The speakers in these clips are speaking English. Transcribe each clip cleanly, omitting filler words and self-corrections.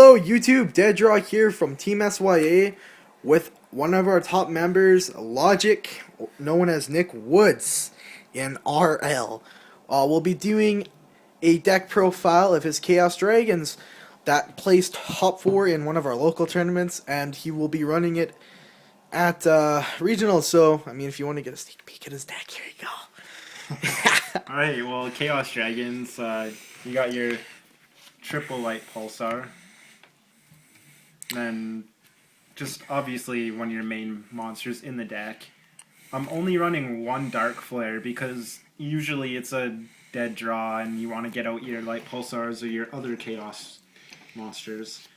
Hello YouTube, Deaddraw here from Team SYA with one of our top members, Logic, known as Nick Woods in RL. We'll be doing a deck profile of his Chaos Dragons that placed top 4 in one of our local tournaments, and he will be running it at regional. So, I mean, if you want to get a sneak peek at his deck, here you go. Alright, well, Chaos Dragons, you got your triple light pulsar. Then, just obviously one of your main monsters in the deck. I'm only running one Dark Flare because usually it's a dead draw and you want to get out your light pulsars or your other Chaos monsters.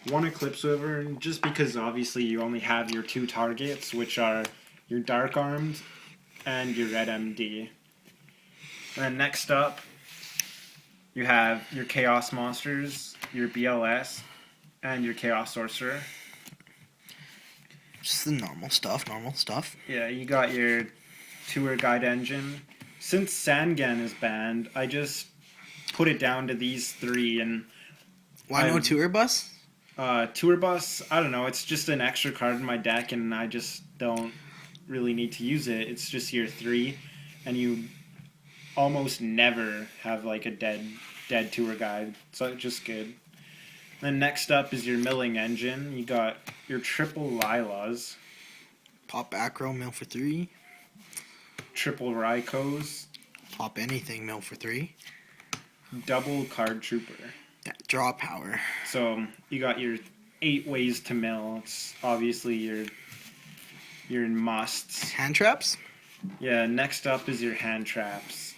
One Eclipse Wyvern, just because obviously you only have your two targets, which are your Dark Armed and your Red MD. And next up, you have your Chaos Monsters, your BLS, and your Chaos Sorcerer. Just the normal stuff. Yeah, you got your Tour Guide Engine. Since Sangan is banned, I just put it down to these three. And Why no Tour Bus? Tour Bus, I don't know, it's just an extra card in my deck and I just don't really need to use it. It's just your three, and you almost never have like a dead tour guide, so it's just good. Then next up is your milling engine. You got your triple Lilas, Pop back row, mill for 3. triple Raikos, Pop anything, mill for 3. double Card Trooper. Yeah, draw power. So you got your 8 ways to mill. It's obviously your musts. Hand traps? Yeah, next up is your hand traps.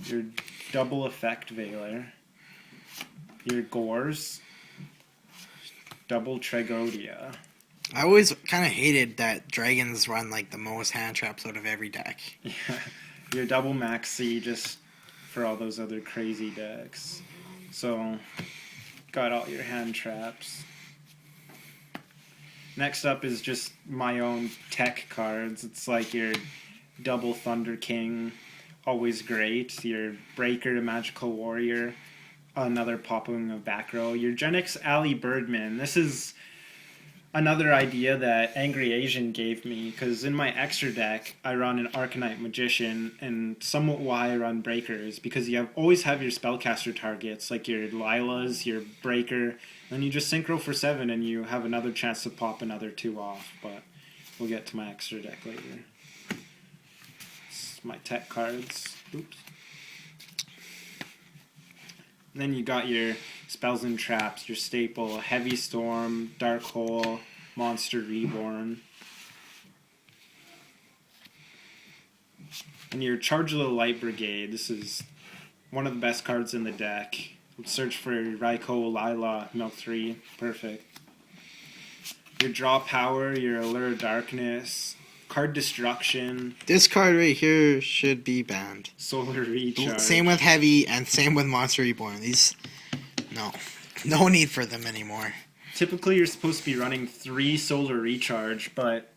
Your double effect Veiler. Your Gores. Double Tragodia. I always kind of hated that dragons run like the most hand traps out of every deck. Yeah. Your double Maxi, just for all those other crazy decks. So, got all your hand traps. Next up is just my own tech cards. It's like your double Thunder King, always great. Your Breaker, Magical Warrior, another popping of back row. Your Genix Ali Birdman. This is another idea that Angry Asian gave me, because in my extra deck I run an Arcanite Magician, and somewhat why I run Breakers, because you always have your spellcaster targets like your Lilas, your Breaker, and you just synchro for 7 and you have another chance to pop another 2 off, but we'll get to my extra deck later. It's my tech cards. Oops. And then you got your spells and traps, your staple, Heavy Storm, Dark Hole, Monster Reborn. And your Charge of the Light Brigade. This is one of the best cards in the deck. Search for Raikou, Lila, Milk 3. Perfect. Your Draw Power, your Allure of Darkness, Card Destruction. This card right here should be banned. Solar Recharge. Same with Heavy and same with Monster Reborn. These, no need for them anymore. Typically, you're supposed to be running 3 Solar Recharge, but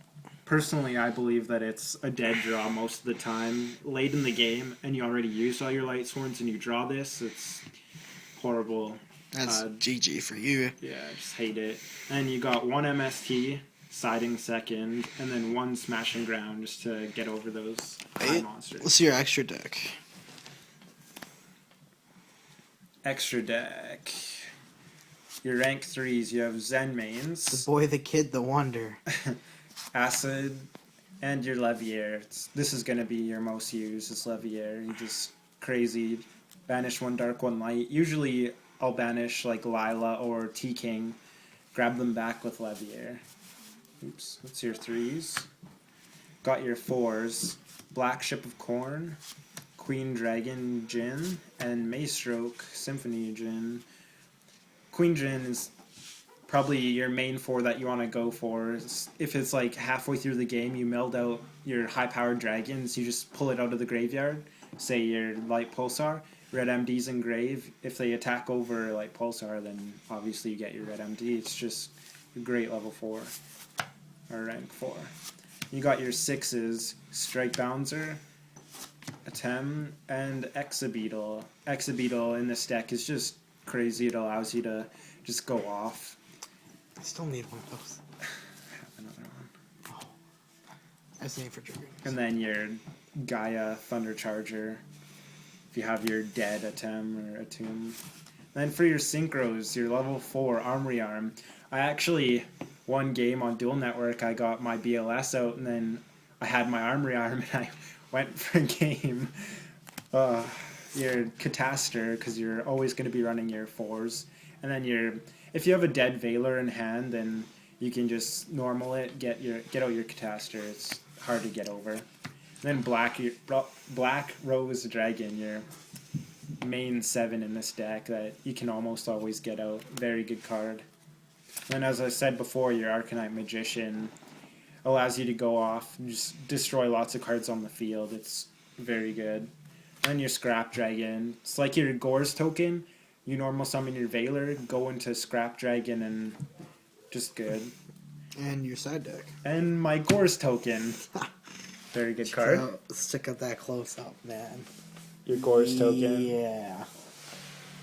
personally, I believe that it's a dead draw most of the time. Late in the game, and you already used all your Light Swords, and you draw this, it's horrible. That's GG for you. Yeah, I just hate it. And you got 1 MST, siding second, and then 1 Smash and Ground just to get over those high monsters. Let's see your extra deck. Extra deck. Your rank 3s, you have Zen Mains. The boy, the kid, the wonder. Acid, and your Leviair. This is going to be your most used, is Leviair. You just crazy. Banish 1 dark, 1 light. Usually I'll banish like Lila or T-King. Grab them back with Leviair. Oops, that's your 3s. Got your 4s. Black Ship of Corn, Queen Dragon Jin, and Maystroke Symphony Jin. Queen Jin is probably your main 4 that you want to go for. If it's like halfway through the game, you milled out your high-powered dragons, you just pull it out of the graveyard, say your Light Pulsar, Red MD's in grave. If they attack over Light Pulsar, then obviously you get your Red MD. It's just a great level 4, or rank 4. You got your 6s, Strike Bouncer, Atem, and Exabeetle. Exabeetle in this deck is just crazy. It allows you to just go off. I still need one of those. Have another one. I just need for triggering. And then your Gaia Thunder Charger. If you have your dead Atem or Atum. Then for your synchros, your level 4 Armory Arm. I actually, one game on Dual Network, I got my BLS out, and then I had my Armory Arm, and I went for a game. Your Catastor, because you're always going to be running your 4s. And then if you have a dead Valor in hand, then you can just normal it, get out your Catastor. It's hard to get over. And then Black Rose Dragon, your main 7 in this deck that you can almost always get out. Very good card. And as I said before, your Arcanite Magician allows you to go off and just destroy lots of cards on the field. It's very good. And then your Scrap Dragon. It's like your Gorz token. You normal summon your Valor, go into Scrap Dragon, and just good. And your side deck. And my Gorz token. Very good card. Let's check out that close up, man. Your Gorz token. Yeah.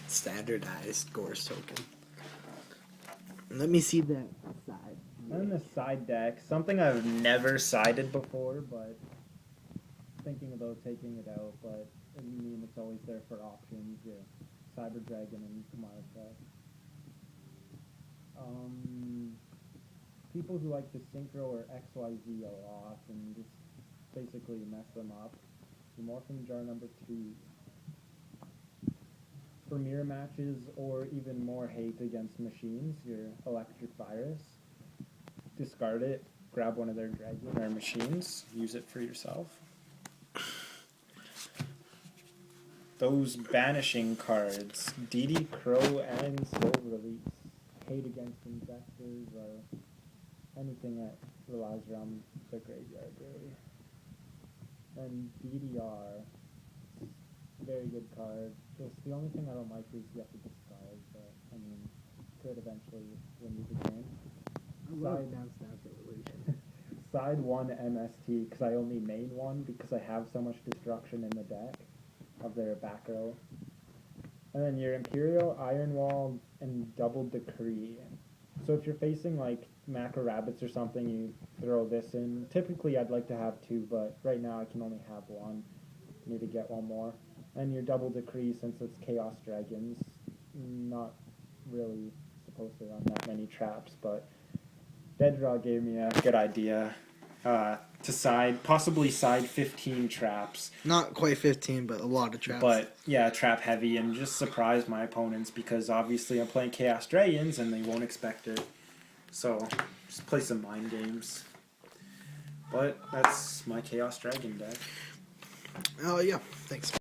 Standardized Gorz token. Let me see that side. And the side deck, something I've never sided before, but thinking about taking it out, but I mean it's always there for options. Yeah. Cyber Dragon and Kamarika. People who like to synchro or XYZ a lot and just basically mess them up. The Morphin Jar number 2. For mirror matches or even more hate against machines, your Electric Virus. Discard it, grab one of their dragon or machines, use it for yourself. Those banishing cards, DD Crow and Soul Release. Hate against investors or anything that relies around the graveyard, really. And DDR, very good card. Just the only thing I don't like is you have to discard, but I mean, could eventually win you the game. Side 1 MST, because I only main one because I have so much destruction in the deck of their back row. And then your Imperial, Iron Wall, and Double Decree. So if you're facing like Macro Rabbits or something, you throw this in. Typically I'd like to have 2, but right now I can only have 1. Need to get one more. And your Double Decree, since it's Chaos Dragons, not really supposed to run that many traps, but Dead Draw gave me a good idea to possibly side 15 traps. Not quite 15, but a lot of traps. But yeah, trap heavy and just surprise my opponents because obviously I'm playing Chaos Dragons and they won't expect it. So just play some mind games. But that's my Chaos Dragon deck. Oh yeah, thanks.